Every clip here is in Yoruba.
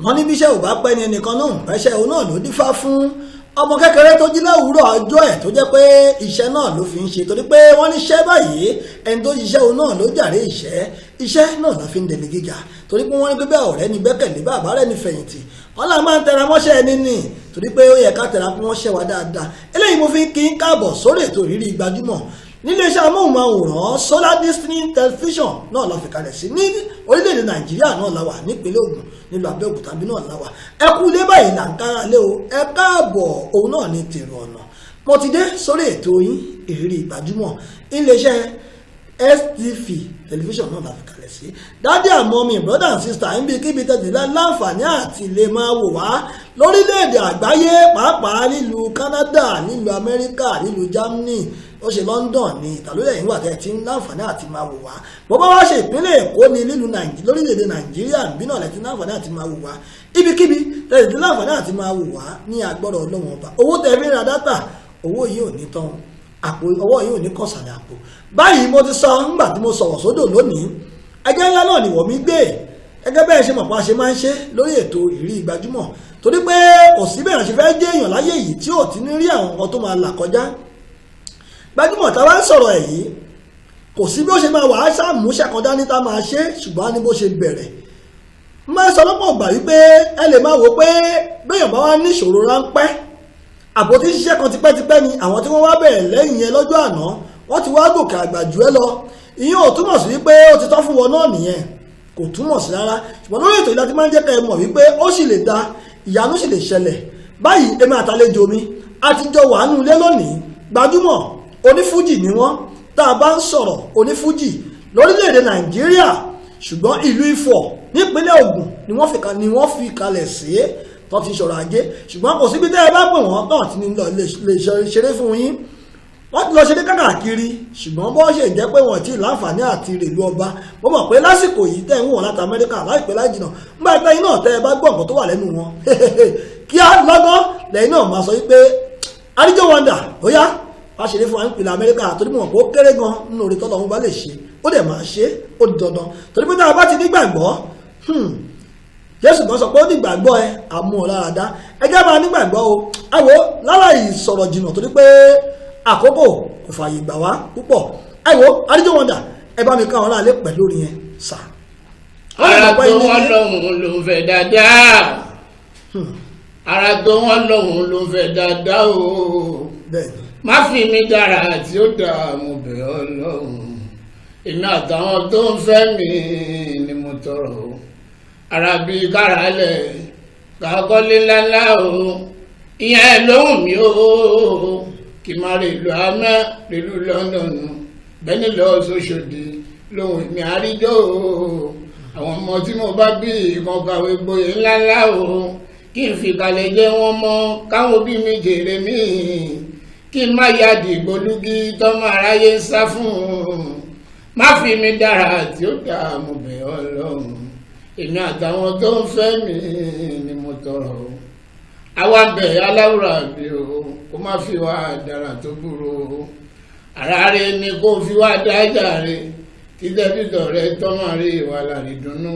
wọ́n ní bíṣẹ́ ò bá pẹ́ ni ẹnìkan náà pẹ́ṣẹ́ òun náà ló dífá fún ọmọ kékeré tó jí láwùúrọ̀ ọjọ́ ẹ̀ tó jẹ́ pé iṣẹ́ náà ló fi ń ṣe torí pé wọ́n ní iṣẹ́ báyìí ẹni tó ṣiṣẹ́ òun náà ló jàre iṣẹ́ náà la fi ń dẹni gíga torí pé wọ́n ní pé bẹ́ẹ̀ ọ̀rẹ́ ni gbẹ́kẹ̀lé bàbá rẹ̀ ní fẹ̀yìntì wọ́n là máa ń tẹra mọ́ṣẹ́ ẹni nì torí pé ó yẹ ká tẹra mọ́ṣẹ́ wa dáadáa eléyìí mo fi ń kí ń káàbọ̀ sórí ètò ìrírí gbajúmọ̀ níléeṣẹ́ amóhùnmáwòrán Solar Disney Television náà la fi kalẹ̀ sí ní orílẹ̀-èdè Nàìjíríà náà la wà nípínlẹ̀ Ògùn nílùú Abẹ́òkúta bí náà la wà ẹ kú ilé báyìí là ń kára lé o ẹ káàbọ̀ òun náà ní tèrò ọ̀nà mo ti dé sórí ètò yín ìrírí gbajúmọ̀ iléeṣẹ́ STV Television náà la fi kalẹ̀ sí dádì àmọ́ mi brother and sister ń bí kíbi tẹ̀sí láǹfààní àti lè máa wò wá lórílẹ̀-èdè àgbáyé pàápàá nílùú Canada nílùú Amẹ́ríkà nílùú Germany ó ṣe London ní ìtàlóyè yìí wà tẹ́ ti ń láǹfààní àti máa wò wá bó bá wá ṣe ìpínlẹ̀ Èkó ní nílùú lórílẹ̀-èdè Nàìjíríà bí náà lẹ́tí láǹfààní àti máa wò wá ibikíbi tẹ́lẹ̀ tí láǹfààní àti máa wò wá ní agbọ́dọ̀ Ọlọ́run ọba owó tẹ́ fi ra dátà owó yìí ò ní tán àpò ọwọ́ yìí ò ní kọ̀sàlẹ̀ àpò báyìí mo ti sọ nígbà tí mo sọ̀rọ̀ sódò lónìí ẹgbẹ́ ńlá náà ni wọ́n mi gbé ẹgẹ́ bẹ́ẹ̀ ṣe mọ̀ pa ṣe máa ń ṣe lórí ètò ìrírí gbajúmọ̀ torí pé kò sí bẹ́ẹ̀ ṣe fẹ́ jẹ́ èèyàn láyé yìí tí ò ti ní rí àwọn nǹkan tó máa là kọjá gbajúmọ̀ tá a wá ń sọ̀rọ̀ ẹ̀ yìí kò sí bí ó ṣe máa wà á ṣàmúṣẹ́ kan dání tá a máa ṣe ṣùgbọ́n ní bó ṣe bẹ̀rẹ̀ máa sọ lọ́pọ̀ gbà wípé ẹ lè máa wò pé béèyàn bá wá ní ìṣòro ráńpẹ́ àbò tí ṣiṣẹ́ kan tipẹ́tipẹ́ ni àwọn tí wọ́n wá bẹ̀rẹ̀ lẹ́yìn yẹn lọ́jọ́ àná wọ́n ti wá gòkè àgbà jù ẹ́ lọ ìyẹn ò túmọ̀ sí wípé ó ti tọ́ fún wọn náà nìyẹn kò túmọ̀ sí rárá ṣùgbọ́n lórí ètò ìlàtí máa ń jẹ́ kẹ́ ẹ mọ̀ wípé ó sì lè da ìyanu sì lè ṣẹlẹ̀ báyìí èmi àtàlejò mi àtijọ́ wàánú ilé lónìí gbajúmọ̀ onífújì ni wọ́n tá a bá ń sọ̀rọ̀ onífújì lórílẹ̀‐èdè Nàìjíríà ṣùgbọ́n ìlú Ifọ̀ nípínlẹ̀ Ògùn ni wọ́n fi kalẹ̀ sí tó ti ṣọ̀rọ̀ ajé ṣùgbọ́n kò síbi tẹ́ ẹ bá pè wọ́n náà ti ní lọ lè ṣeré fún yín wọ́n ti lọ ṣeré káàkiri ṣùgbọ́n bọ́ ṣe jẹ́ pé wọ́n ti láǹfààní àti rèlú ọba mo mọ̀ pé lásìkò yìí tẹ́ ń wọ̀ láti Amẹ́ríkà láìpẹ́ láì jìnnà nígbà tẹ́yìn náà tẹ́ ẹ bá gbọ́ nǹkan tó wà lẹ́nu wọn kí á lọ́gán lẹ́yìn náà máa sọ wípé Àríjọ Wonder ó yá wá ṣeré fún wa nípìnlẹ̀ Amẹ́ríkà torí mọ̀ pé ó kéré gan nínú orí tọ́lọ́run bá lè ṣe ó dẹ̀ máa ṣe ó di dandan torí pé tá a bá ti nígbàgbọ́ Jésù kan sọ pé ó nígbàgbọ́ ẹ àmú ọ lára dá ẹjẹ́ máa nígbàgbọ́ o àwọ lára ìsọ̀rọ̀ jìnnà torí pé àkókò kò fààyè gbà wá púpọ̀ àwọ Àríjọ Wonder ẹ bá mi káwọn aráàlú pẹ̀lú orin yẹn sà. ara tó wọn lọ́hùn ló ń fẹ́ dáadáa ara tó wọn lọ́hùn ló ń fẹ́ dáadáa o má fi mi dára tí ó dààmú bẹ̀ Ọlọ́run èmi àtàwọn tó ń fẹ́ mi ni mo tọrọ o arabi káralẹ̀ kakọ́lé ńláńlá o ìyẹn lóhùn mi o kì má rè lù Amẹ́ rè lù London bẹ́ẹ̀ni lọ sóṣòdì lóhùn mi Àríjọ o àwọn ọmọ tí mo bá bí kan kàwé gboyè ńláńlá o kí n fi kalẹ̀ jẹ́ wọn mọ́ káwọn bí mi jèrè mí kí n má ya dìgbòlugi tọ́mọ aráyé ń sá fún un má fi mi dára tí ó dààmú bẹ̀ Ọlọ́run èmi àtàwọn tó ń fẹ́ mi ni mo tọrọ o àwa bẹ̀ aláwùrà bí o kó má fi wá dára tó burú o ara rẹ ni kó fi wá dájà rẹ títẹ̀bítọ̀ rẹ tọ́mọ rí ìwà làrídùnnú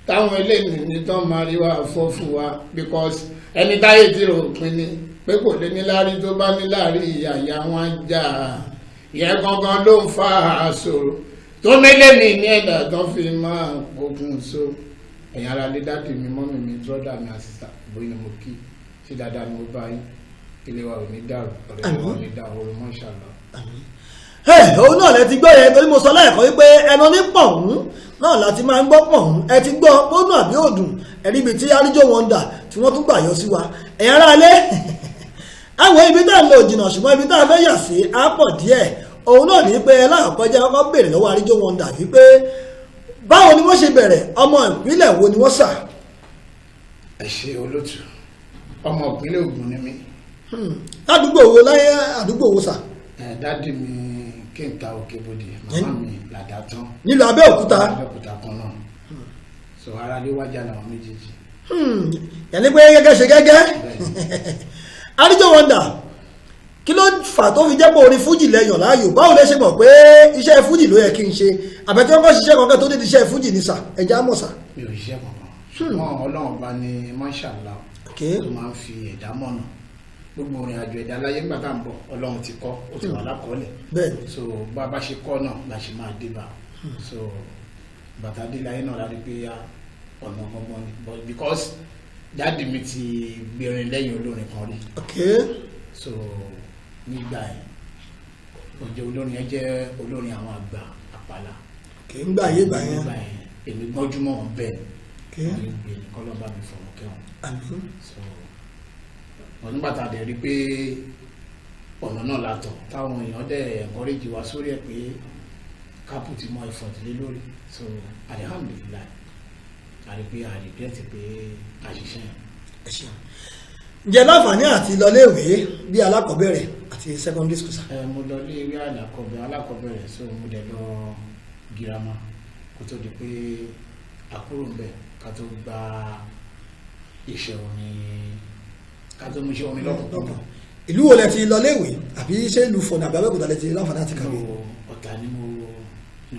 táwọn eléyìí ní tọ́mọ rí wà fọ́ fún wa because ẹni táyé tí rò pin ni pé kò lè ní lárí tó bá ní lárí àyà wọn jà ìyẹn gangan ló ń fa àṣòro tó mélé mi ní ẹ̀dà tán fi máa gbógun so ẹ̀yin ara lè dáàdì mi mọ́mì mi brọ́dà mi àsìsà bóyá mo kí ṣé dáadáa ni mo bá yín ilé wa ò ní dàrú ọ̀rẹ́ wa ò ní dàrú ọ̀rọ̀ mọ́ ìṣàlọ́. òun náà lẹ ti gbọ́ yẹn torí mo sọ lẹ́ẹ̀kan wípé ẹnu ní pọ̀hún náà láti máa ń gbọ́ pọ̀hún ẹ ti gbọ́ bónú àbí òdùn ẹ̀rí ibi tí Àríjọ Wonder tí wọ́n tún gbà yọ sí wa ẹ̀yin ará ilé àwọn ibi tá à ń lọ jìnnà ṣùgbọ́n ibi tá a fẹ́ yà sí á pọ̀ díẹ̀ òun náà ní pé láàpọ̀jẹ́ kọ́kọ́ béèrè lọ́wọ́ Àríjọ Wonder wípé báwo ni wọ́n ṣe bẹ̀rẹ̀ ọmọ ìpínlẹ̀ wo ni wọ́n sà. ẹ ṣe olótù ọmọ ìpínlẹ̀ Ògùn ni mí. ládùúgbò wo láyé àdúgbò wo sà. dádì mi Kẹ́ńtà Òkèbodè màmá mi Làdátán. nílùú Abẹ́òkúta. Abẹ́òkúta kan náà. so ara lé wájà làwọn méjèèjì. yẹnni pé gẹ́gẹ́ ṣe gẹ́gẹ́ Àríjó Wonder kí ló fà tó fi jẹ́ pé orin fújì lẹ́yàn láàyò báwo lẹ ṣe mọ̀ pé iṣẹ́ fújì ló yẹ kí n ṣe àbẹ̀tí wọ́n kọ́ ṣiṣẹ́ kankan tó dé iṣẹ́ fújì ní sà ẹja mọ̀ sà. mi ò ṣiṣẹ́ kankan ṣùgbọ́n ọlọ́run bá ní máṣàlá tó máa ń fi ẹ̀dá mọ̀nà gbogbo orin àjò ẹ̀dá láyé nígbà tá à ń bọ̀ ọlọ́run ti kọ́ ó ti wà lákọọ́lẹ̀ so bá a bá ṣe kọ́ náà la ṣe máa dé bá so bàtà dé láyé náà láti pé ọ̀nà gbọ́ngbọ́n ni but because dáàdì mi ti gbẹ̀rin lẹ́yìn olórin kan rí so nígbà yẹn ọjọ́ olórin yẹn jẹ́ olórin àwọn àgbà àpàlà ńgbà yé gbà yẹn èmi gbọ́njúmọ́ wọn bẹ́ẹ̀ wọ́n yóò gbé ní kọ́lọ́mbà mi fọ̀rọ̀ kẹ́wọ̀n so wọ́n nígbà tá a dẹ̀ rí pé ọ̀nà náà látọ̀ táwọn èèyàn dẹ̀ encourage wa sórí ẹ̀ pé kápù ti mọ effort lé lórí so alhamdulillah a rí pé a regret pé àṣìṣe yẹn. Ǹjẹ́ láǹfààní àti lọléèwé bí alákọ̀ọ́bẹ̀rẹ̀ àti secondary school sá. Mo lọ léèwé alákọ̀ọ́bẹ̀rẹ̀ so mo dẹ̀ lọ girama kó tó di pé àkúrò ń bẹ̀ ká tó gba iṣẹ́ orin ká tó mú iṣẹ́ orin lọ́kùnkùn. Ìlú wo lẹ ti lọléèwé àbí ṣé ìlú Fọ̀nà àbí Abẹ́òkúta lẹ ti láǹfààní àti kàwé? Ọ̀tà ni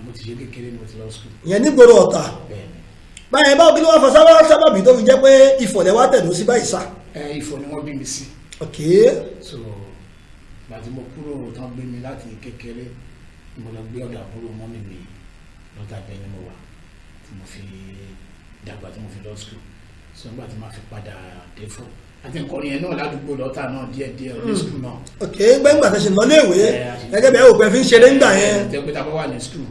mo ti ṣe kékeré ni mo ti lọ school. Ìyẹn nígboro Ọ̀tà. Báyẹn báwo kí ló wá fa sábàbí tó fi jẹ́ pé Ifọ̀ wá tẹ̀dó sí báyìí sá. Ifọ̀ ni wọ́n bí mi sí. So gbàtí mo kúrò tán gbé mi láti kékeré mo lọ gbé ọ̀dọ̀ àbúrò mọ́mì mi lọ́tà bẹ́ẹ̀ ni mo wà tí mo fi dàgbà tí mo fi lọ school so nígbà tí màá fi padà dé fún àti nǹkan yẹn náà ládùúgbò lọ́tà náà díẹ̀díẹ̀ ní school náà. gbẹ́ngbà tẹ̀ ṣe lọ léèwé gẹ́gẹ́ bẹ́ẹ̀ òpin fi ń ṣeré ńgbà yẹn. tẹ́ pé tá a bá wà ní school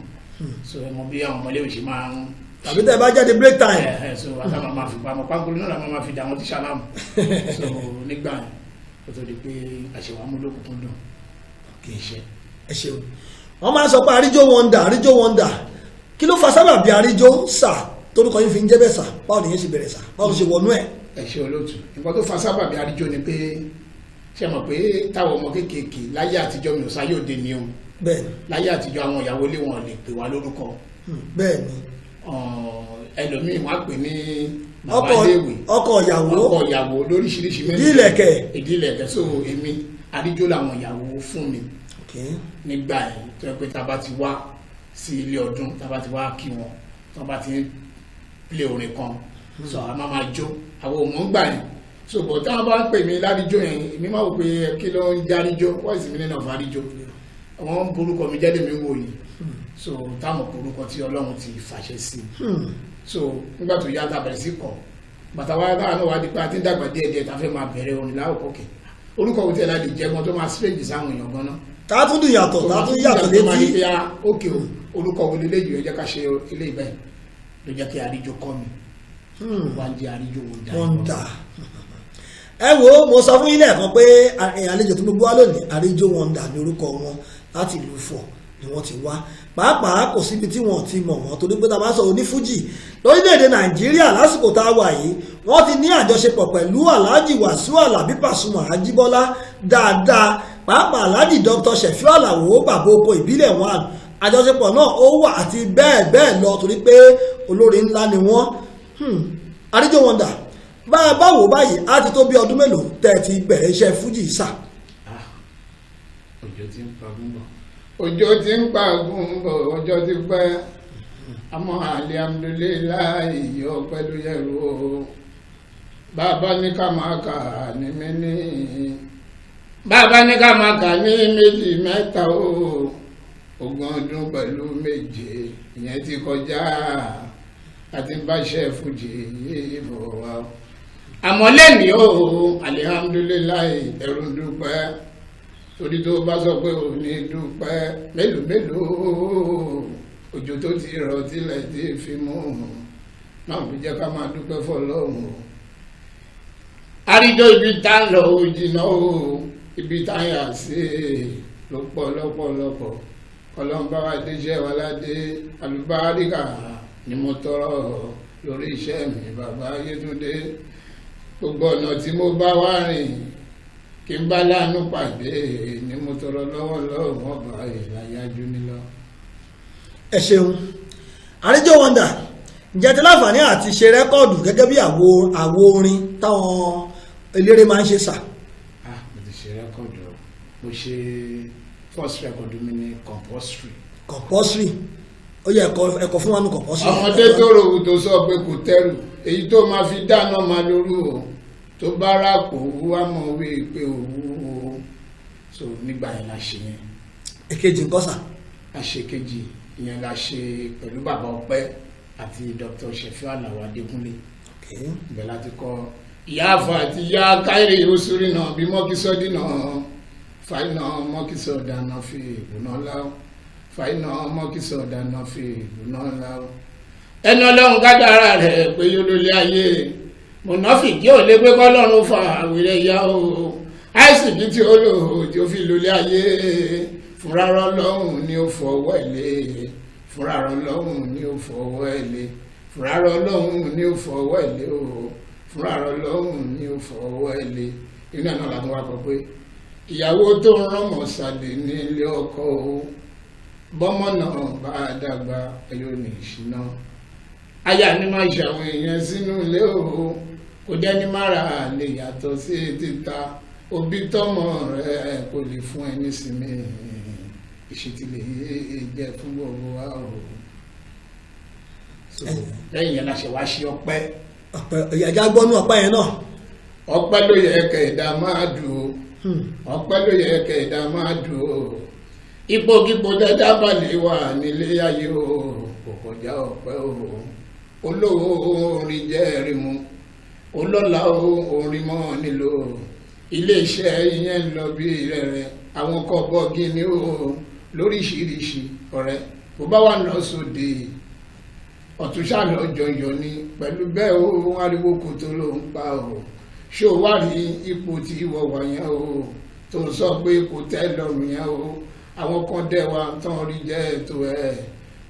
so ẹ mọ bí àwọn ọmọléèwé ṣe máa ń tàbí tẹ́ bá jáde break time. so àtàwọn máa fi pamọ́ pánkolo náà làwọn máa fi dà wọ́n tíṣà láàmú so nígbà yẹn kó tó di pé àṣewà mú lókùnkún dùn kì í ṣe. ẹ ṣeun wọn máa ń sọ pé Àríjó Wonder kí ló fa sábàbí Àríjó sà torúkọ yín fi ń jẹ́ bẹ́ẹ̀ sà báwo nìyẹn ṣe bẹ̀rẹ̀ sà báwo ṣe wọnú ẹ̀. ẹ ṣe olóòtú nǹkan tó fa sábàbí Àríjó ni pé ṣe mọ̀ pé táwọn ọmọ kéékèèké láyé àtijọ́ mi ò sáyé òde ni o láyé àtijọ́ àwọn ìyàwó ilé wọn lè pè wá lórúkọ. bẹ́ẹ̀ ni ẹlòmíì wọn á pè ní bàbá léèwé ọkọ ìyàwó lóríṣiríṣi mẹ́rin ìdílẹ̀kẹ̀ so èmi Àríjó làwọn ìyàwó fún mi nígbà yẹn tó yẹ pé tá a bá ti wá sí ilé ọdún tá a bá ti wá kí wọn tó bá ti ń play orin kan so a máa jó àwọn òmò ń gbà yẹn so bọ̀ táwọn bá ń pè mí l'Àríjó yẹn èmi máa wò pé kí ló ń jẹ́ Àríjó wọ́n sì mí nínú ọ̀fọ̀ Àríjó àwọn borúkọ mi jẹ́ lèmi wò yìí so táwọn orúkọ tí Ọlọ́run ti fàṣẹ sí so nígbà tó yá tá bẹ̀rẹ̀ sí kọ bàtà wa báwa náà wá di pé a ti ń dàgbà díẹ̀díẹ̀ tá a fẹ́ máa bẹ̀rẹ̀ orin láwùkọ́ kẹ̀ orúkọ wo tí ẹ láti jẹ́ gan tó máa strange sáwọn èèyàn gan náà. tààtún yàtọ̀ létí. ókè orúkọ wo lélẹ́yìí ẹ jẹ́ ká ṣe ilé ìbẹ́ẹ̀ ló jẹ́ kí Àríjó kọ́ mi wá ń jẹ́ Àríjó Wonder. ẹ wo mo sọ fún yín lẹ́ẹ̀kan pé àlejò tó gbogbo wa lónìí Àríjó Wonder ní orúkọ wọn láti ìlú Ifọ̀ ni wọ́n ti wá pàápàá kò síbi tí wọ́n ti mọ̀ wọ́n torí pé tá a bá sọ onífújì lórílẹ̀‐èdè Nàìjíríà lásìkò tá a wà yìí wọ́n ti ní àjọṣepọ̀ pẹ̀lú Alhaji Wasiu Alabi Pasuma Ajíbọ́lá dáadáa pàápàá Alhaji Dr. Sefiu Alao bàbá oko ìbílẹ̀ wọn àjọṣepọ̀ náà ó wà àti bẹ́ẹ̀ bẹ́ẹ̀ lọ torí pé olórin ńlá ni wọ́n. Àríjó Wonder báwo báyìí á ti tó bí ọdún mélòó tẹ́ ẹ ti bẹ̀rẹ̀ iṣẹ́ fújì sà. ọjọ́ ti ń pagún bọ̀ ọjọ́ ti pẹ́ àmọ́ alhamdulillahi ọpẹ́ ló yẹ̀rù o bàbá ní ká máa kà ní mẹ́ni bàbá ní ká máa kà ní méjì mẹ́ta o 20 ọdún pẹ̀lú 7 ìyẹn ti kọjá àti báṣẹ́ fújì yìí bọ̀ wá àmọ́ lẹ́ni o alhamdulillahi ẹ̀rù dúpẹ́ torí tó bá sọ pé ò ní dúpẹ́ mélòó òjò tó ti rọ̀ tílẹ̀ tí fi mú náà fi jẹ́ ká máa dúpẹ́ fọ́lọ́run o. Àríjó ibi tá ń lọ ó jìnnà o ibi tá ń yà sí ló pọ̀ lọ́pọ̀lọpọ̀ ọlọ́mbà wa déṣẹ́ wa ládé àlùbáríkà ni mo tọrọ lórí iṣẹ́ mi bàbá Yétúndé gbogbo ọ̀nà tí mo bá wá rìn kí n bá láàánú pàdé ni mo tọrọ lọ́wọ́ wọn bá ìlàyájú nílọ. ẹ ṣeun Àríjó Wonder ǹjẹ́ ti láǹfààní àti ṣe rẹ́kọ̀dù gẹ́gẹ́ bí àwo orin táwọn eléré máa ń ṣe sà. mo ti ṣe rẹ́kọ̀dù mo ṣe first record mi ní compulsory ó yẹ ẹ̀kọ́ fún wa ní compulsory. ọmọdé tó rò tó sọ pé kò tẹ́rù èyí tó máa fi dáná máa lóru o tó bá ràpò owó wá mọ̀ wí pé owó so nígbà yẹn la ṣe yẹn. èkejì ńkọ́ sà. a ṣe kejì ìyẹn la ṣe pẹ̀lú bàbá ọpẹ́ àti Dr. Sefiu Alao Adékúnlé ibẹ̀ láti kọ́ ìyá àfọ̀ àti ìyá káyèrè òṣèré náà bí mọ́kísọ́dí náà fàìnà mọ́kísọ́dà náà fi ìbùnà láwọ́ fàìnà mọ́kísọ́dà náà fi ìbùnà láwọ́. ẹni ọlọ́run kádàrá rẹ̀ pé yóò lólé ayé mọ̀nàfìkì ò lè gbé kọ́lọ́run fa àwèrè ìyá o àìsìkì tí ó lò ó tí ó fi lólé ayé fúnra Ọlọ́run ni ó fọwọ́ ilé fúnra Ọlọ́run ni ó fọwọ́ ilé fúnra Ọlọ́run ni ó fọwọ́ ilé o fúnra Ọlọ́run ni ó fọwọ́ ilé inú ẹ̀ náà la tún wá kọ pé ìyàwó tó ń rán mọ̀sálẹ̀ ní ilé ọkọ o bọ́mọ náà bá dàgbà yóò ní ìṣìná aya ni máa ṣàwọn èèyàn sínú ilé o kò jẹ́ ní mára lè yàtọ̀ sí títa òbí tọmọ rẹ kò lè fún ẹ nísinmi ìṣètìlẹ̀ jẹ́ fún gbogbo wa o lẹ́yìn yẹn la ṣe wá ṣe ọpẹ́ ìyàjá gbọ́nú ọpẹ́ yẹn náà. ọpẹ́ ló yẹ kẹ̀dá máa dùn ó ọpẹ́ ló yẹ kẹ̀dá máa dùn ó ipòkípò dẹ́dá balẹ̀ wà nílé ayé o kò kọjá ọpẹ́ o olówó orin jẹ́ ẹ̀rímú olọ́lá orin mọ́ nílò iléeṣẹ́ ìyẹn ń lọ bí rẹ̀rẹ̀ àwọn kan bọ́ọ̀gì ni ó lóríṣiríṣi ọ̀rẹ́ bó bá wà lọ sóde ọ̀tún ṣàlọ́ jọyọ̀ ni pẹ̀lú bẹ́ẹ̀ ó ariwo kò tó ló ń pa o ṣé o wá rí ipò tí ìwọ wà yẹn o tó sọ pé kò tẹ́ lọ́rùn yẹn o àwọn kan dẹ̀ wá tán rí jẹ́ ètò ẹ̀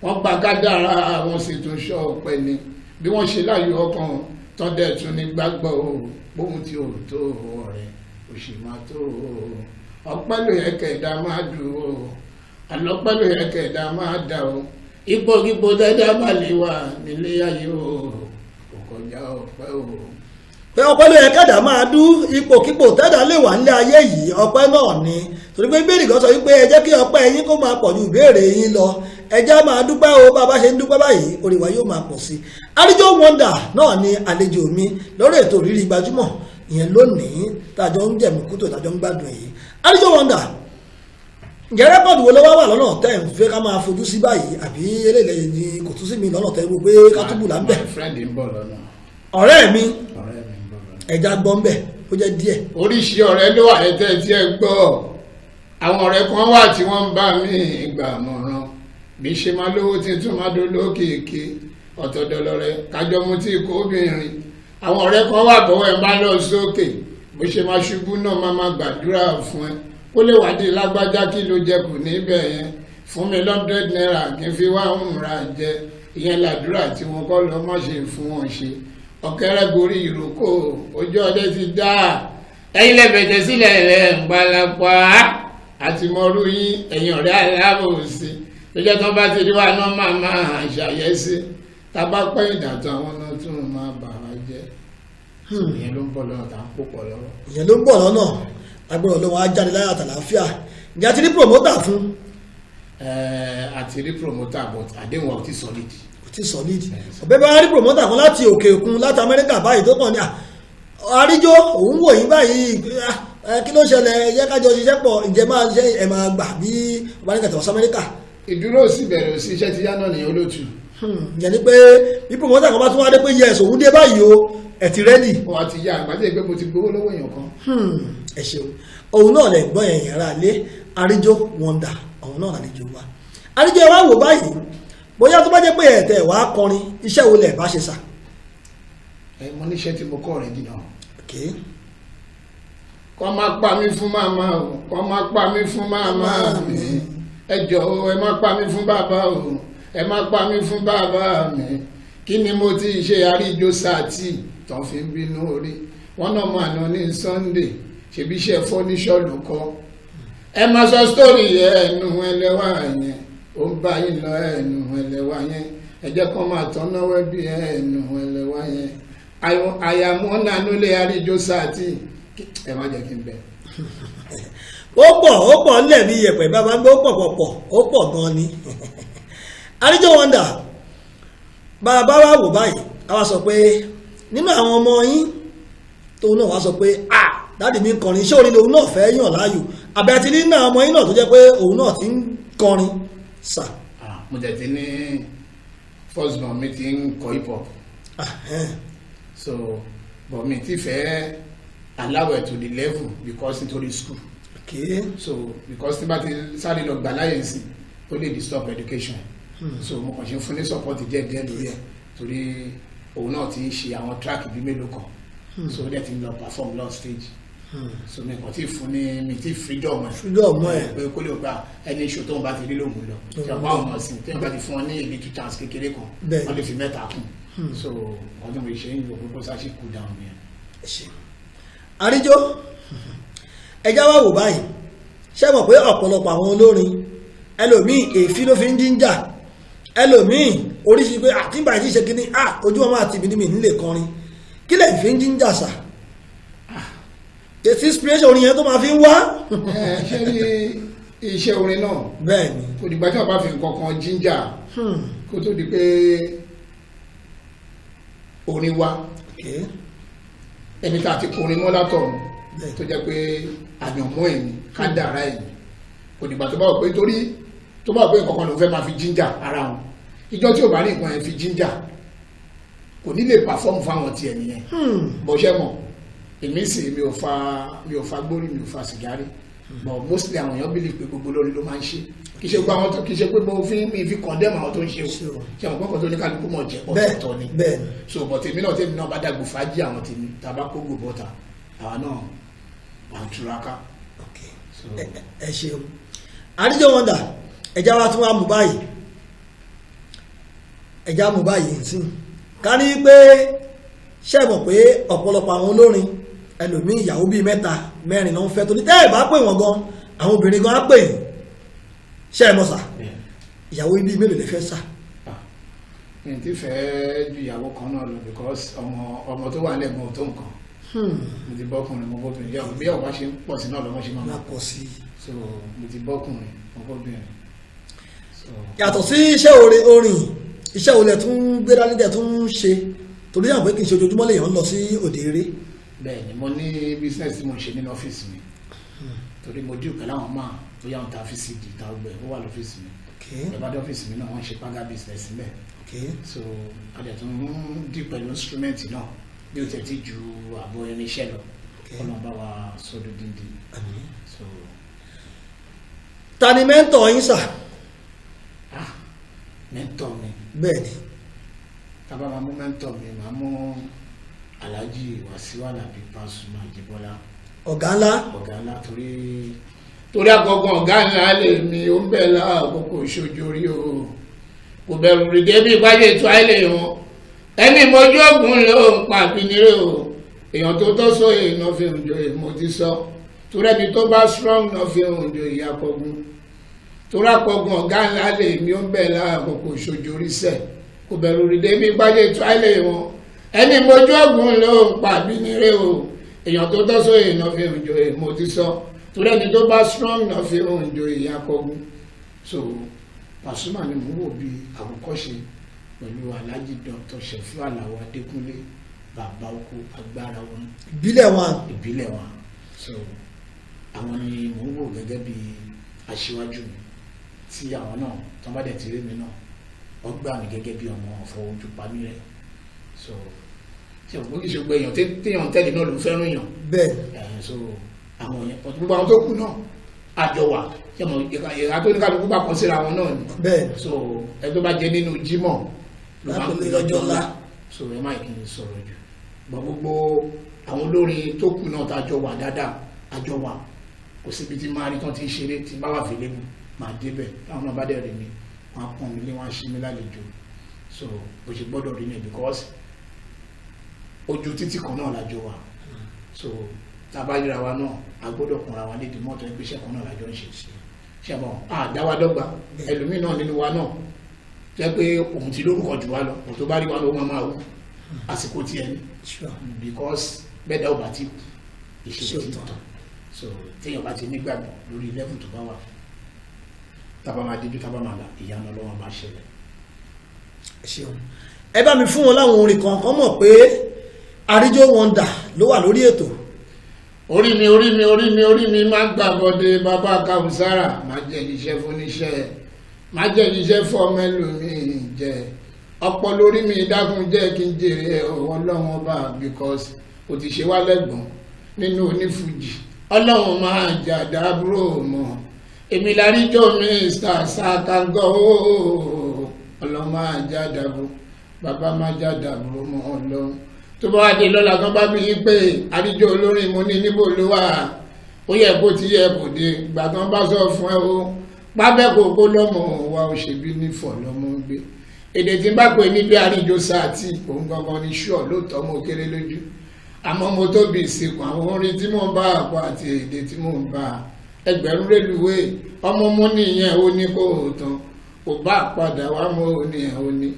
wọ́n gba kádàrá àwọn sì tún ṣọ́ ọ̀pẹ ni bí wọ́n ṣe láyọ̀ ọkàn tán dẹ̀ tún ní gbàgbọ́ o bóun tí ò tó ọ̀rẹ́ òṣì máa tó o ọpẹ́ ló yẹ kẹ̀dá máa dùn o àlọ́pẹ́ ló yẹ kẹ̀dá máa dà o ipòkípò dẹ́dá má lè wà nílé ayé o kò kọjá ọpẹ́ o. pé ọpẹ́ ló yẹ kẹ̀dá máa dú ipòkípò tẹ́dá lè wà nílé ayé yìí ọpẹ́ náà ni torí pé bíbélì kan sọ wípé ẹ jẹ́ kí ọpẹ́ yín kó máa pọ̀ ju ìbéèrè yín lọ ẹ jẹ́ máa dúpẹ́ o bá a bá ṣe ń dúpẹ́ báyìí orí wa yóò máa pọ̀ sí i. Àríjó Wonder náà ni àlejò mi lórí ètò Òrírí Gbajúmọ̀ ìyẹn lónìí tàjọ ń jẹ̀mú kútó tàjọ ń gbádùn èyí. Àríjó Wonder ǹjẹ́ rẹ́kọ̀dù wo ló wá wà lọ́nà tẹ́ ń fẹ́ ká máa fojú sí báyìí àbí eléyìí ni kò tún sí mi lọ́nà tẹ́ gbogbo pé ká túbù là ń bẹ̀. ọ̀rẹ́ mi ẹja gbọ́ ń bẹ̀ ó jẹ́ díẹ̀. oríṣi ọ̀rẹ́ ló wà lẹ́tẹ̀ tí ẹ gbọ́ àwọn ọ̀rẹ́ kan wà tí wọ́n ń bá mi gbà mọ̀ràn bí ṣe máa lówó tí tún máa dó lókèèké ọ̀tọ̀dọ̀lọ́rẹ́ kájọ mú tí kò obìnrin àwọn ọ̀rẹ́ kan wà bọ́wọ́ ẹ bá lọ sókè bó ṣe máa ṣubú náà máa gbàdúrà fún ẹ kó lè wádìí lágbájá kí ló jẹ kù níbẹ̀ yẹn fún mi $100 kí n fi wá ń ra jẹ ìyẹn làdúrà tí wọn kọ́ lọ má ṣe fún wọn ṣe ọ̀kẹ́rẹ́ gorí ìrókò ojú ọdẹ ti dá ẹ̀yin lẹ́bẹ̀tẹ̀ sílẹ̀ rẹ̀ ń gbalapa àti mọ́rú yín ẹ̀yin ọ̀rẹ́ aláàbòsí lọ́jọ́ tó bá ti rí wa náà máa ṣàyẹ́sí tá a bá pẹ́ ìdàtọ̀ àwọn náà tún máa bà wá jẹ́ ìyẹn ló ń bọ̀ lọ́nà tá à ń pò pọ̀ lọ́wọ́. ìyẹn ló ń bọ̀ lọ́nà agbára Ọlọ́run á jáde láyà àtàlàáfíà ǹjẹ́ a ti rí promoter fún. àti rí promoter but àdéhùn wa ò tí solid. kò tí solid ọ̀bẹ bá rí promoter kan láti òkè òkun láti Amẹ́ríkà báyìí tó kàn ní Àríjó òun wò yín báyìí kí ló ṣẹlẹ̀ yẹ kájọ ṣiṣẹ́ pọ̀ ǹjẹ́ máa ṣe ẹ̀ máa gbà bí ọba ní kẹtọ̀ sí Amẹ́ríkà. ìdúró sì bẹ̀rẹ̀ sí iṣẹ́ ti yá náà nìyẹn olóòtú. yẹn ni pé bí promoter kan bá tún wá dé pé yes òun dé báyìí o ẹ̀ ti rẹ́dì. wọ́n á ti yá àgbàdo ìgbé mo ti gbowó lọ́wọ́ èèyàn kan. ẹ ṣeun òun náà lè gbọ́ yẹn yàrá lé Àríjó Wonder òun náà lálejò wa. Àríjó wa wò báyìí bóyá tó bá jẹ́ pé ẹ̀tẹ̀ wàá kọrin iṣẹ́ wo lẹ̀ bá ṣe sà. mo níṣẹ́ tí mo kọ́ rẹ̀ jìnnà. kọ́ máa pa mí fún màmá o kọ́ máa pa mí fún màmá mi ẹ jọ̀ọ́ ẹ má pa mí fún bàbá o ẹ má pa mí fún bàbá mi kí ni mo ti ṣe Àríjó sátì tán fi ń bínú orí wọn náà máa ná ní Sunday ṣebí iṣẹ́ fọ́níṣọ́ ló kọ́ ẹ máa sọ sítórì ẹnu ẹlẹ́wà yẹn ó ń bá yín lọ ẹnu ẹlẹ́wà yẹn ẹ jẹ́ kó máa tán náwó bí ẹnu ẹlẹ́wà yẹn àyàmọ́ nánú lé àríjó sáàtì ẹ má jẹ́ kí n bẹ̀. ó pọ̀ ńlẹ̀ bí yẹ̀pẹ̀ bàbá gbé ó pọ̀ gan ni àríjó wọ́ndà bàbá wa wò báyìí a wá sọ pé nínú àwọn ọmọ yín tóun náà wá sọ pé dáàdì mi ń kọrin iṣẹ́ orin lòun náà fẹ́ yàn láàyò àbẹ̀tí nínú ọmọ yín náà tó jẹ́ pé òun náà ti ń kọrin sà. mo tẹ̀ ti ní first born mi ti ń kọ hip hop so but mi ti fẹ́ allow it to the level because nítorí school so because tí bá ti sáré lọ gbà láyé sí ó lè disturb education so mo kàn ṣe fún ní support díẹ̀ lórí ẹ̀ torí òun náà ti ń ṣe àwọn track bíi mélòó kan so ó dẹ̀ ti ń lọ perform lọ stage so mi kàn ti fún ní mi ti freedom ẹ̀ pé kó lè gba ẹni iṣu tóun bá ti rí lóògùn lọ tí wọ́n bá ọmọ sí tí wọ́n bá ti fún wọn ní èlé two chance kékeré kan wọ́n lè fi mẹ́ta kún so ọdún mi ṣe ń lò pé sáà ṣì cool down yẹn. àríjó ẹjá wá wò báyìí ṣé mọ̀ pé ọ̀pọ̀lọpọ̀ àwọn olórin ẹlòmíì èéfín ló fi ń jíjà ẹlòmíì oríṣi pé àtìgbà yìí ṣe kíní ojú ọmọ àti ìbínú mi nílé kọrin kí lè fi ń jíjà sà èsì inspiration orin yẹn tó máa fi ń wá. ṣé ní iṣẹ́ orin náà bẹ́ẹ̀ ni kò dìgbà tí wọ́n bá fi nǹkan kan jíjà kó tó di pé orin wá ẹni tá a ti kọrin mọ́ látọ̀run tó jẹ́ pé àyànmọ́ ẹ̀yìn kádàrá ẹ̀yìn kò dìgbà tó bá wọ̀ pé torí tó bá wọ̀ pé nǹkan kan ló fẹ́ máa fi jíjà ara wọn ìjọ tí ò bá ní nǹkan yẹn fi jíjà kò ní lè pàfọ́ọ̀mù fáwọn tiẹ̀ nìyẹn bọ́ṣẹ́ mọ̀ èmi sì mi ò fa gbórí mi ò fa sìgárì but mostly àwọn èèyàn believe pé gbogbo lórí ló máa ń ṣe kì í ṣe pé àwọn tó kì í ṣe pé mo fi condemn àwọn tó ń ṣe o ṣe àwọn pọ́pọ́ tó ní kálukú mọ̀ jẹ́ ọ̀tọ̀ ni so but èmi náà tèmi náà bá dàgbò fàájì àwọn tèmi tàbá kó gbò bọ́ta àwa náà wà ń túraká. ẹ ṣeun àríjó wọ́ndà ẹja wa tún wá mú báyìí ẹja mú báyìí nsìn ká ní pé ṣe mọ̀ pé ọ̀pọ̀lọpọ̀ àwọn olórin ẹlòmíì ìyàwó bíi mẹ́ta mẹ́rin náà ń fẹ́ torí tẹ́ ẹ̀ bá pè wọ́n gan àwọn obìnrin gan á pè yín ṣe é mọ̀ sà ìyàwó bíi mélòó lè fẹ́ sà. mi ti fẹ́ ju ìyàwó kan náà lọ because ọmọ tó wà lẹ́gbọ̀n tó nǹkan mo ti bọ́kùnrin mo bọ́bìnrin yàwó bí ọ̀wá ṣe ń pọ̀ sí náà lọ́mọ ṣe máa pọ̀ sí so mo ti bọ́kùnrin mo bọ́bìnrin. yàtọ̀ sí iṣẹ́ orin iṣẹ́ olè tún gbéra nídẹ̀ tún ṣe torí àwọn pé kì í ṣe ojoojúmọ́ lèèyàn ń lọ sí òde eré. bẹ́ẹ̀ ni mo ní business tí mo ṣe nínú ọ́fíìsì mi torí mo dùn pẹ̀lú àwọn máa bóyá àwọn ta ọ́fíìsì di ta ọgbẹ́ ó wà lọ́fíìsì mi ìbádọ́ ọ́fíìsì mi náà wọ́n ṣe págá business síbẹ̀ so adẹ̀ tó ń dì pẹ̀lú instrument náà bí ó tẹ̀ ti ju àbọ̀ irinṣẹ́ lọ ọ̀nà bá wa sọ́dọ̀ díndín. ta ni mẹ́ńtọ̀ yín sà. mẹ́ńtọ̀ mi. bẹ́ẹ̀ ni. tábà máa mú mẹ́ńtọ̀ mi máa mú Alhaji Wasiu Alabi Pasuma Ajibola. ọ̀gá ńlá. ọ̀gá ńlá torí àkọ́kọ́ ọ̀gá ńlá lè mi ó ń bẹ̀ láàkókò ìṣojú orí o kò bẹ̀rù rí débi ìpàdé ètò àìlè wọn ẹni mojú ògùn ló ń pa àbínirè o èèyàn tó tọ́ sọ èèyàn fi hùn jọ èèmọ̀ ti sọ torí ẹni tó bá strong náà fi hùn jọ ìyá kọgun torí àkọ́kọ́ ọ̀gá ńlá lè mi ó ń bẹ̀ láàkókò ìṣojú orí sẹ̀ kò bẹ̀rù rí débi ìpàdé ètò àìlè wọn ẹni mojú ògùn ló ń pa àbínirè o èèyàn tó tọ́ sọ èèyàn fi hùn jọ èèmọ̀ ti sọ torí ẹni tó bá strong náà fi hùn jọ ìyá kọgun so Pasuma ni mo wò bí àwòkọ́ṣe pẹ̀lú Alhaji Dr. Sefiu Alao Adékúnlé bàbá oko agbára wọn. ìbílẹ̀ wọn so àwọn ni mo wò gẹ́gẹ́ bí aṣíwájú mi tí àwọn náà tó bá dẹ̀ ti rí mi náà wọ́n gbà mí gẹ́gẹ́ bí ọmọ ọ̀fọ̀ojú pamí rẹ̀ so ṣe òkú kìí ṣe gbé èèyàn téèyàn tẹ́lẹ̀ náà ló fẹ́ràn èèyàn. bẹ́ẹ̀ so àwọn yẹn gbogbo àwọn tó kù náà àjọ wà ìhà tó ní kálukú bá kàn síra wọn náà ni. bẹ́ẹ̀ so ẹ tó bá jẹ nínú jímọ̀ ló máa ń pè lọ́jọ́ ńlá so ẹ má kí n sọ̀rọ̀ jù gbogbo àwọn olórin tó kù náà tá a jọ wà dáadáa àjọ wà kò síbi tí máa rí tán ti ń ṣeré tí bá wà fèlè mu máa débẹ̀ táwọn náà bá dẹ̀ rí mi wọn á pọ́n mi lé wọn á ṣí mi lálejò so bó ṣe gbọ́dọ̀ rí mi because ojú títì kan náà lájọ wà so tàbá yíra wa náà a gbọ́dọ̀ kùnra wa lédi mọ́tò ẹgbẹ́ iṣẹ́ kan náà lájọ ń ṣe ṣẹ́bọ̀n àdáwádọ́gba ẹlòmíì náà nínú wa náà jẹ́ pé òun ti lórúkọ jù wá lọ òun tó bá rí wa ló máa wù àsìkò tí ẹni because bẹ́ẹ̀ dá ò bá ti ìṣe ti tán so téèyàn bá ti nígbàgbọ́ lórí level tó bá wà tábà máa díjú tábà máa là ìyanu ọlọ́wọ́n máa ṣẹlẹ̀. ṣeun ẹ bá mi fún wọn láwọn orin kankan mọ̀ pé Àríjó Wonder ló wà lórí ètò. orí mi máa gbà bọ́dé bàbá Kàwùsára máa jẹ́ iṣẹ́ fúnníṣẹ́ máa jẹ́ iṣẹ́ fọ́mẹ́lòmíì jẹ́ ọ̀pọ̀ lórí mi dákun jẹ́ kí n jèrè ọlọ́wọ́n bá because o ti ṣe wá lẹ́gbọ̀n nínú onífújì ọlọ́wọ́n máa jà dábúrò mọ́ èmi l'Àríjó Mr. Sàkángọ́ ọlọ́wọ́n máa jà dábúrò bàbá máa jà dábúrò mọ́ ọlọ́run tó bá wá dé lọ́la kan bá bí pé Àríjó olórin mo ní níbo ló wà ó yẹ kó ti yẹ kó dé ìgbà kan bá sọ fún ẹ o pábẹ́ kókó lọ́mọ wa ò ṣèbí nífọ̀ lọ́mọ gbé èdè tí bá pè níbi Àríjó sáàtì òun gangan ní ṣọ́ọ̀ lóòótọ́ mo kéré lójú àmọ́ mo tóbi ìsìnkú àwọn orin tí mò ń bá àpò àti èdè tí mò ń bá ẹgbẹ̀rún rélùwé ọmọ mo nìyẹn ó ní kó o tán kò bá padà wá mo ò ní ẹ̀ ó ní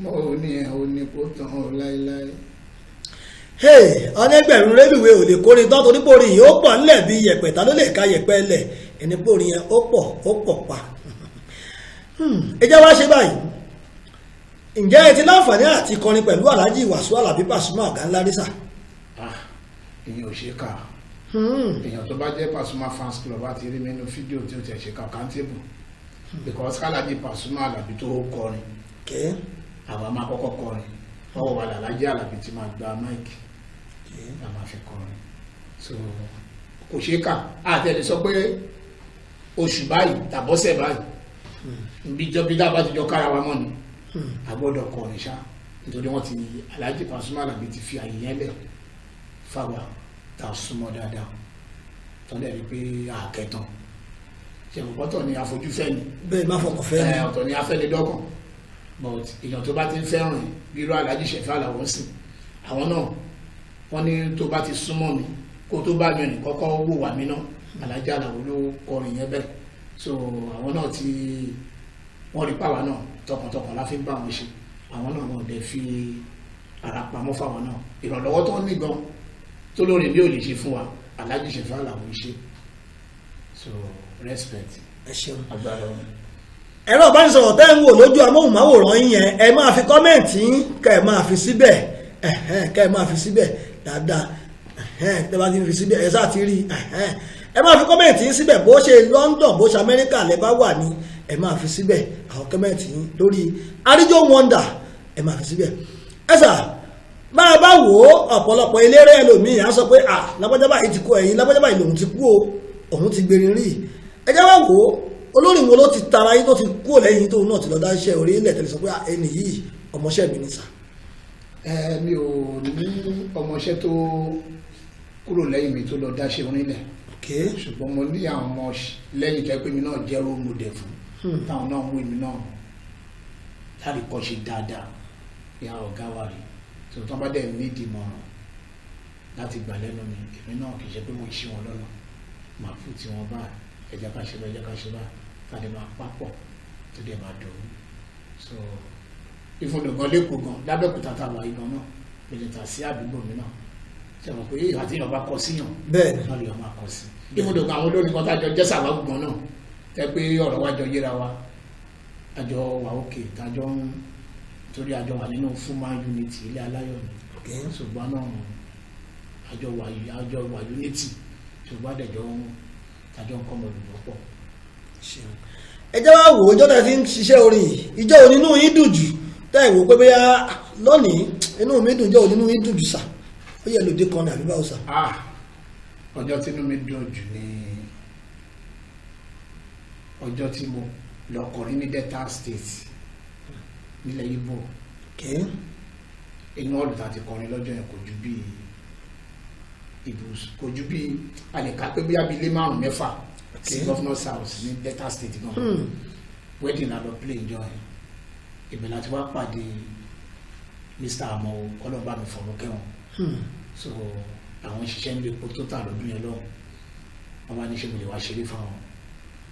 mo ò ní ẹ̀ ó ní kó tán ó láéláé. ọ̀nẹ́gbẹ̀rún rélùwé ò lè kórin tán torí pé orin yìí ó pọ̀ ńlẹ̀ bí yẹ̀pẹ̀ ta ló lè ka yẹ̀pẹ̀ lẹ̀ ẹni pé orin yẹn ó pọ̀ pa. ẹ jẹ́ wá ṣe báyìí ǹjẹ́ ẹ ti láǹfààní àti kọrin pẹ̀lú Alhaji Wasiu Alabi Pasuma Ọ̀gá ńlá rí sà? ìyẹn ò ṣe kà èèyàn tó bá jẹ́ Pasuma fans club àti rí mi nínú fídíò tí ó ti ṣe kà countable because Alhaji Pasuma Alabi tó kọrin àwa máa kọ́kọ́ kọrin ọwọ́ wa l'Alhaji Alabi ti máa gba máìkì la máa fi kọrin so kò ṣe kà àtẹ̀lé sọ pé oṣù báyìí tàbọ́sẹ̀ báyìí bí dábàá ti jọ kára wa mọ́ ni a gbọ́dọ̀ kọrin ṣá nítorí wọ́n ti Alhaji Pasuma Alabi ti fi àyè yẹn lẹ̀ fáwa tá a súnmọ́ dáadáa tọ́lẹ̀ rí pé àkẹ́tàn ṣẹ̀mọ̀pọ̀tọ̀ ni àfojúfẹ́ ni bẹ́ẹ̀ má fọkàn fẹ́ ni ọ̀tọ̀ ni afẹ́lẹ́dọ́kàn but èèyàn tó bá ti ń fẹ́ràn ẹ̀ bí irú Alhaji Ṣẹ̀fí Àlàó sí àwọn náà wọ́n ní tó bá ti súnmọ́ mi kó tó bá mi rìn kọ́kọ́ wò wá mi náà Alhaji Àlàó ló kọrin yẹn bẹ́ẹ̀ so àwọn náà ti wọ́n rí pàwọ́ náà tọkàntọkàn la fi ń bá wọn ṣe àwọn náà wọn dẹ̀ fi ara pamọ́ fáwọn náà ìrànlọ́wọ́ tó ń ní gan tó lórí bí ò lè ṣe fún wa Alhaji Ṣẹ̀fí Àlàó ṣe so respect ẹ ṣeun agbára wọn. ẹ̀rọ ìbánisọ̀rọ̀ tẹ́ ń wò lójú amóhùnmáwòrán yín yẹn ẹ máa fi kọ́mẹ̀ntì kẹ́ ẹ máa fi síbẹ̀ kẹ́ ẹ máa fi síbẹ̀ dáadáa tẹ́ bá ti fi síbẹ̀ ẹ sáà ti rí ẹ máa fi kọ́mẹ̀ntì yín síbẹ̀ bó ṣe London bó ṣe Amẹ́ríkà lẹ bá wà ní ẹ máa fi síbẹ̀ àwọn kọ́mẹ̀ntì yín lórí Àríjó Wonder ẹ máa fi síbẹ̀ ẹ sà máa bá wò ó ọ̀pọ̀lọpọ̀ eléré ẹlòmíì á sọ pé lágbájá báyìí ti kú ẹ̀yìn lágbájá báyìí lòun ti kú o òun ti gbèrín rí ẹ jẹ́ wá wò ó olórin wo ló ti tara yín tó ti kú lẹ́yìn tóun náà ti lọ dá iṣẹ́ orí ilẹ̀ tẹ̀lé sọ pé ẹni yìí ọmọọṣẹ́ mi ní sà. mi ò ní ọmọọṣẹ́ tó kúrò lẹ́yìn mi tó lọ dá iṣẹ́ orí ilẹ̀ ṣùgbọ́n mo ní àwọn ọmọ lẹ́yìn tó yẹ pé mi náà jẹ́ role model fún táwọn náà ń wé mi náà láti kọ́ ṣe dáadáa ìyá ọ̀gá wa rí tó tán bá dẹ̀ nídìí mọ̀ràn láti gbà lẹ́nu mi èmi náà kì í ṣe pé mo ṣí wọn lọ́nà màá fún tiwọn báyìí ẹjẹ ká ṣe bá ẹjẹ ká ṣe bá káde máa papọ̀ tó dẹ̀ máa dùn so ìfúnnùgàn lẹ́kọ̀ọ́ gan lábẹ́kúta tá a wà igan náà gbèjìta sí àdúgbò mi náà ṣe mọ̀ pé àti èèyàn bá kọ síyàn bẹ́ẹ̀ náà lè máa kọ sí ìfúnnùgàn àwọn olórin kan tájọ jẹ́ sàwágùn gan náà tẹ́ pé ọ̀rọ̀ wájọ yéra wa àjọ wà òkè tájọ ń torí àjọ wà nínú Fuma Unity ilé aláyọ̀ ni ṣùgbọ́n náà àjọ wà Unity ṣùgbọ́n àdẹ̀jọ́ àjọ nǹkan mọ̀lùmọ́ pọ̀. ẹ jẹ́ wá wò ó jọ́tà tí ń ṣiṣẹ́ orin yìí ìjọ onínú yín dùn jù tá ìwò pé bóyá lónìí inú mi dùn jẹ́ onínú yín dùn jù sà ó yẹ lòdì kan ní àbíbáwò sà. ọjọ́ tí inú mi dùn jù ni ọjọ́ tí mo lọ kọrin ní Delta State nílẹ̀ Ìgbò inú ọ̀dùn tá a ti kọrin lọ́jọ́ yẹn kò ju bí àlèkà pé bí abilé 5-6 sí Governor's House ní Delta State gan wedding na lọ play enjoy ìbẹ̀ láti wá pàdé Mr. Àmọ́ ọlọ́ba mi fọ̀rọ̀ kẹ́wọ̀n so àwọn òṣìṣẹ́ ń lè po tó tà lọ́dún yẹn lọ́wọ́ wọ́n bá ní ṣe mo lè wá ṣeré fáwọn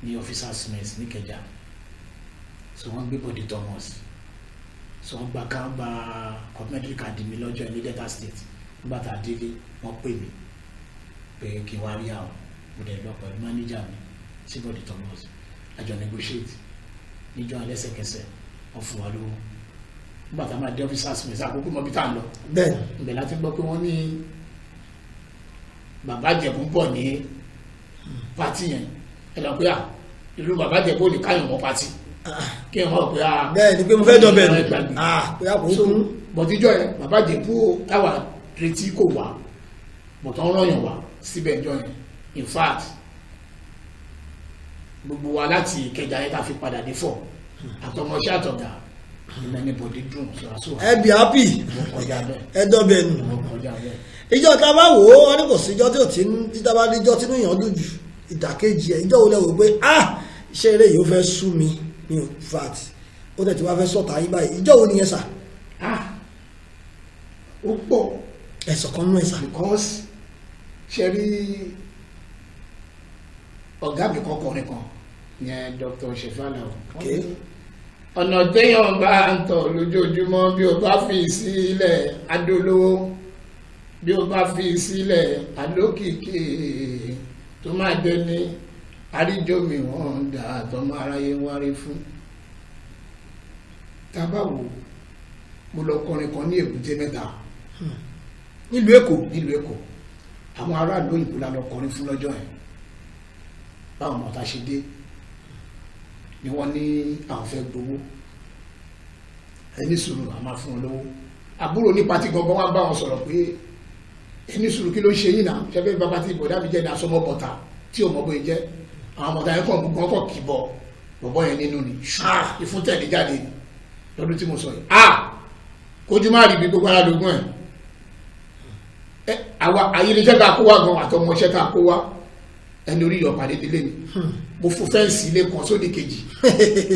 ní officers mess ní Ìkẹjà so wọ́n gbé body Thomas so wọ́n gba complimentary card mi lọ́jọ́ ní Delta State nígbà tá a délé wọ́n pè mí pé kí n wá rí àwọn mo dẹ̀ lọ pẹ̀lú manager mi Síbọ̀dé Thomas àjọ negotiate níjọ́ alẹ́sẹ̀kẹsẹ̀ wọ́n fún wa lówó nígbà tá a máa dé officers mi sàkókò mọ́bí tá a lọ bẹ́ẹ̀ ibẹ̀ láti gbọ́ pé wọ́n ní bàbá Ìjẹ̀bú ń bọ̀ ní pátì yẹn ẹ lọ pé irú bàbá Ìjẹ̀bú ò ní káyọ̀ mọ́ pátì kí ẹ mọ̀ pé bẹ́ẹ̀ ni pé mo fẹ́ dọ̀bẹ̀ nù pé àpò so kún bọ̀tíjọ́ yẹn bàbá Ìjẹ̀bú táwa retí kò wá bọ̀tọ̀ ń rọ̀yàn wá síbẹ̀ ìjọ yẹn in fact gbogbo wa láti Ìkẹjà yẹn tá a fi padà dé fọ̀ àtọmọṣẹ́ àtọ̀gà ìmọ̀ ní bọ̀dé dùn sọ̀rọ̀ ẹ bí happy ẹ dọ̀bẹ̀ nù ìjọ tá a bá wò ó wọn ní kò sí ìjọ tí ò tí tá a bá rí ìjọ tí níyàn dùn jù ìdàkejì ẹ ìjọ wo lẹ wò pé iṣẹ́ eré yìí ó fẹ́ sú mi ní fact ó tẹ̀ tí wọ́n fẹ́ sọ̀tà yín báyìí ìjọ wo nìyẹn sà. ó pọ̀ ẹ̀sọ̀ kan nú ẹ̀ sà. because ṣe rí ọ̀gá mi kọkùnrin kan yẹn Dr. Shefala ọ̀nà téèyàn bá ń tọ̀ lójoojúmọ́ bí o bá fi sílẹ̀ adólówó bí o bá fi sílẹ̀ adókìkí tó máa dé ní àríjòmí wọn dà tọmọ aráyé wárí fún. tábàwò mo lọ kọrin kan ní Èbúté Mẹ́ta nílùú Èkó àwọn aráàlú òyìnbó la lọ kọrin fún lọ́jọ́ yẹn báwọn ọmọ ta ṣe dé ni wọ́n ní àwọn fẹ́ gbowó ẹni sùúrù a máa fún wọn lówó àbúrò ní pati gangan wá bá wọn sọ̀rọ̀ pé ẹni sùúrù kí ló ń ṣe yín náà ṣẹ́fẹ́ bàbá tí ìbọ̀dá mi jẹ́ ní asọ́mọ́ bọ̀tà tí ò mọ̀ bóyá jẹ́ àwọn ọmọdé ayé kan gbogbo ọkọ̀ kì bọ̀ bọ̀bọ̀ yẹn nínú ni ìfún tẹ̀lé jáde lọ́dún tí mo sọ yìí kójú má rí bí gbogbo ara lógún ẹ̀ àwa ayélujára ká kó wá gan àtọmọṣẹ́ ká kó wá ẹni orí ìyọ̀pàdé délé ni mo fún fẹ́ǹsì ilé kan sódì kejì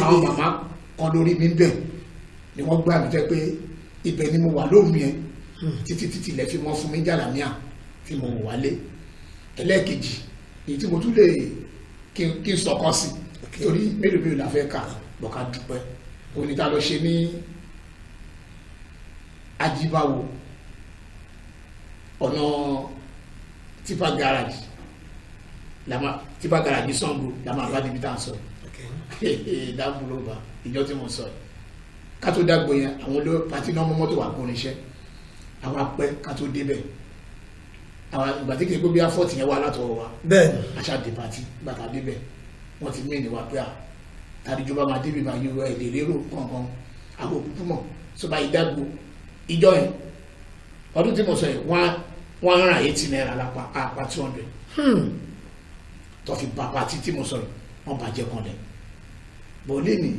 àwọn màmá kan lórí mi bẹ̀ ni wọ́n gbà mí jẹ́ pé ibẹ̀ ni mo wà lóhùn yẹn títí lẹ́ fi mọ́ fún mi jàlámíà tí mo wálé ẹlẹ́ẹ̀kejì èyí tí mo tún lè kí n sọkọ́ sí torí mélòó la fẹ́ kà bọ́ká dúpẹ́ oníta lọ ṣe ní Ajíbáwo ọ̀nà tipa garage tipa garage Ṣàngó la máa bá níbi tá à ń sọ dábùlọ́ba ìjọ tí mo sọ ká tó dágbò yẹn àwọn olóò pàtí náà mọ́tò wà kó níṣẹ́ àwọn apẹ́ ká tó débẹ̀ àwọn ìgbà tí kìí pé bí afọ́tì yẹn wà látọwọ́ wa bẹ́ẹ̀ aṣáàdé pàtí bàtà débẹ̀ wọ́n ti mẹ́ni wá pé tàbíjọba máa débi bá yíwọ ẹ̀ lè lérò kankan àwọn òkúkú mọ̀ sọba ìdágbò ìjọ yẹn ọdún tí mo sọ yẹn wọ́n ń ra 80 naira lápá àpá 200 tó fi bàbá tí mo sọ yẹn wọ́n bàjẹ́ kan lẹ̀ bọ̀ lẹ́ni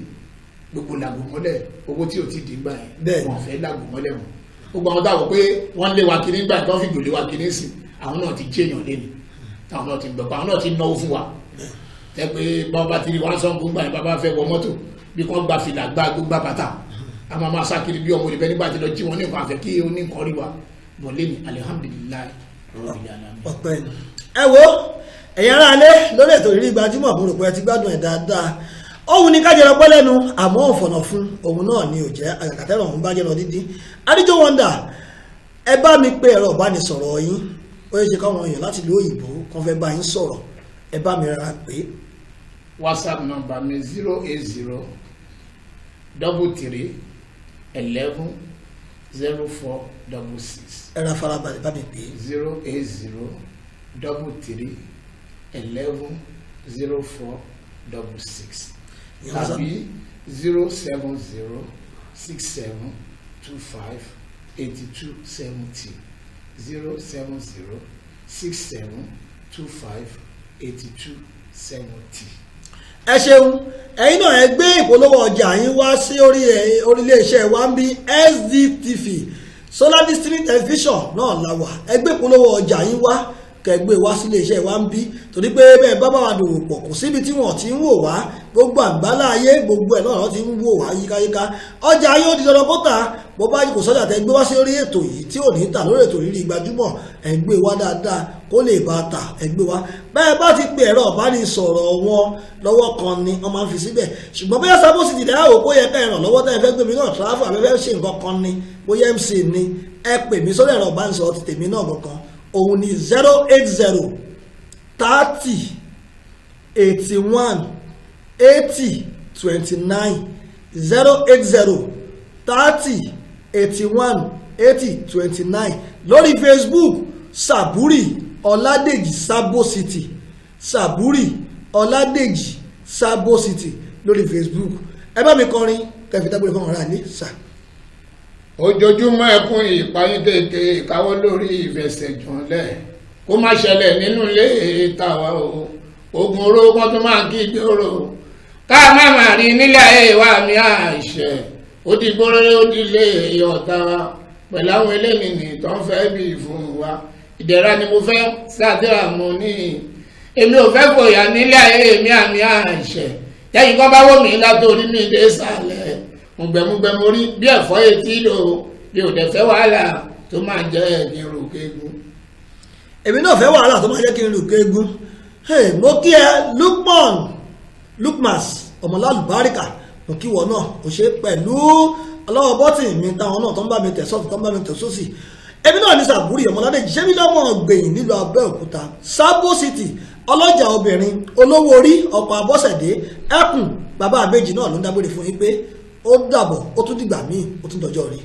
gbogbo làgùnmọ́lẹ̀ owó tí ò ti di gbà yẹn wọ́n fẹ́ làgùnmọ́lẹ̀ wọn gbogbo àwọn táwọn pé wọ́n lé wa kiri gbà tó fi gbòlé wa kiri sí àwọn náà ti jẹ́yàn lẹ́ni táwọn náà ti gbọ̀pọ̀ àwọn náà ti náwó fún wa tẹ́ pé bàbá tí wọ́n sọ gbogbo àyè bàbá fẹ́ wọ mọ́tò bí wọ́n gba fìlà gbá gbogbo bàtà a máa máa sákiri bí ọmọ ìbẹ́ nígbà tí lọ jí wọn ní nǹkan àfẹ́ kí ó ní nǹkan rí wa bọ̀ lẹ́ni alihamdulilayi ọ̀pẹ́ ẹ wo ẹ̀yin ará alẹ́ lórí ètò ìrírí gbajúmọ̀ mo rò pé ẹ ti gbádùn ẹ̀ dáadáa òun ni kájẹ lọ pẹ́ lẹ́nu àmọ́ òfònà fún òun náà ni ò jẹ́ àgàkàtẹ́rọ̀ òun bá jẹ́ lọ dídí Adíjọ Wonder ẹ bá mi pé ẹ̀rọ ìbánisọ̀rọ̀ yín ó yẹ ṣe káwọn èèyàn láti ìlú òyìnbó kan fẹ́ bá yín sọ̀rọ̀ ẹ bá mi rárá pé. WhatsApp number mi 080 33 11 0466. ẹ ra farabalẹ̀ bá mi pé. 080 33 11 0466. tàbí 070 67 25 82 70 070 67 25 82 70. ẹ ṣeun ẹ̀yin náà ẹ gbé ìpolówó ọjà yín wá sí orílẹ̀-iṣẹ́ wa ń bí SDTV Solar District Television náà la wà ẹ gbé ìpolówó ọjà yín wá kẹgbẹ́ wá sílé iṣẹ́ wa ń bí torí pé bẹ́ẹ̀ bá bá wa dòwò pọ̀ kò síbi tí wọ́n ti ń wò wá gbogbo àgbálá ayé gbogbo ẹ̀ náà ti ń wò wá yíkáyíká ọjà ayé ó di dandan kó tà bó bá kò sọ́jà tẹ́ gbé wá sí orí ètò yìí tí ò ní tà lórí ètò Ìrírí Gbajúmọ̀ ẹ̀ gbé wá dáadáa kó lè bá tà ẹ̀ gbé wá bẹ́ẹ̀ bá ti pe ẹ̀rọ ìbánisọ̀rọ̀ wọn lọ́wọ́ kan ni wọ́n máa ń fi síbẹ̀ ṣùgbọ́n bóyá Sabo City dẹ̀ àwò bóyá ká ẹ̀ràn lọ́wọ́ tẹ́ ẹ fẹ́ gbé mi náà tráfà abẹ́fẹ́ ṣe nǹkan kan ni bóyá MC ni ẹ pè mí sórí ẹ̀rọ ìbánisọ̀rọ̀ ti tèmi náà kankan òun ni 080 30 81 80 29 080 30 81 80 29 lórí Facebook Saburi Ọládèjì Sabo City Saburi Ọládèjì Sabo City lórí Facebook ẹ bá mi kọrin kẹfì dágbére fún ọ̀rá ní sà. ojoojúmọ́ ẹkún ìpayín kéèké káwọ́ lórí ìfẹsẹ̀jọ̀nlẹ̀ kó má ṣẹlẹ̀ nínú ilé tàwa o ogun oró kan tó máa kí gbòòrò ká má má rí nílẹ̀ ayé wa mi àìṣẹ ó di gbòòrò ó di ilé ọ̀tá wa pẹ̀lú àwọn eléyìí tó ń fẹ́ bí fún wa ìdẹ̀ra ni mo fẹ́ sádìrà mo ní èmi ò fẹ́ fòyà nílẹ̀ ayé mi àmì àìṣẹ yẹ́yìn kan bá wò mí látòrí mi dé sàlẹ̀ mùgbẹ̀mùgbẹ̀ mo rí bí ẹ̀fọ́ etí lò bí ò dẹ̀ fẹ́ wàhálà tó máa jẹ́ kí n rò kéegun. èmi náà fẹ́ wàhálà tó máa jẹ́ kí n rò kéegun mo kí ẹ Lukmas ọmọlálùbáríkà mo kí wọ náà kò ṣe pẹ̀lú ọlọ́wọ́ bọ́tì mi táwọn náà tó ń bá mi tẹ̀ sọ́ọ̀tù tó ń bá mi tẹ̀ sósì èmi náà ní Sàbúrì Ọmọládèjì ṣé mi lọ́mọ gbẹ̀yìn nílùú Abẹ́òkúta Sabo City ọlọ́jà obìnrin olówó orí ọkọ̀ Abọ́sẹ̀dé ẹkùn bàbá àbèjì náà ló ń dágbére fún yín pé ó dàbọ̀ ó tún dìgbà míì ó tún dọjọ́ rí.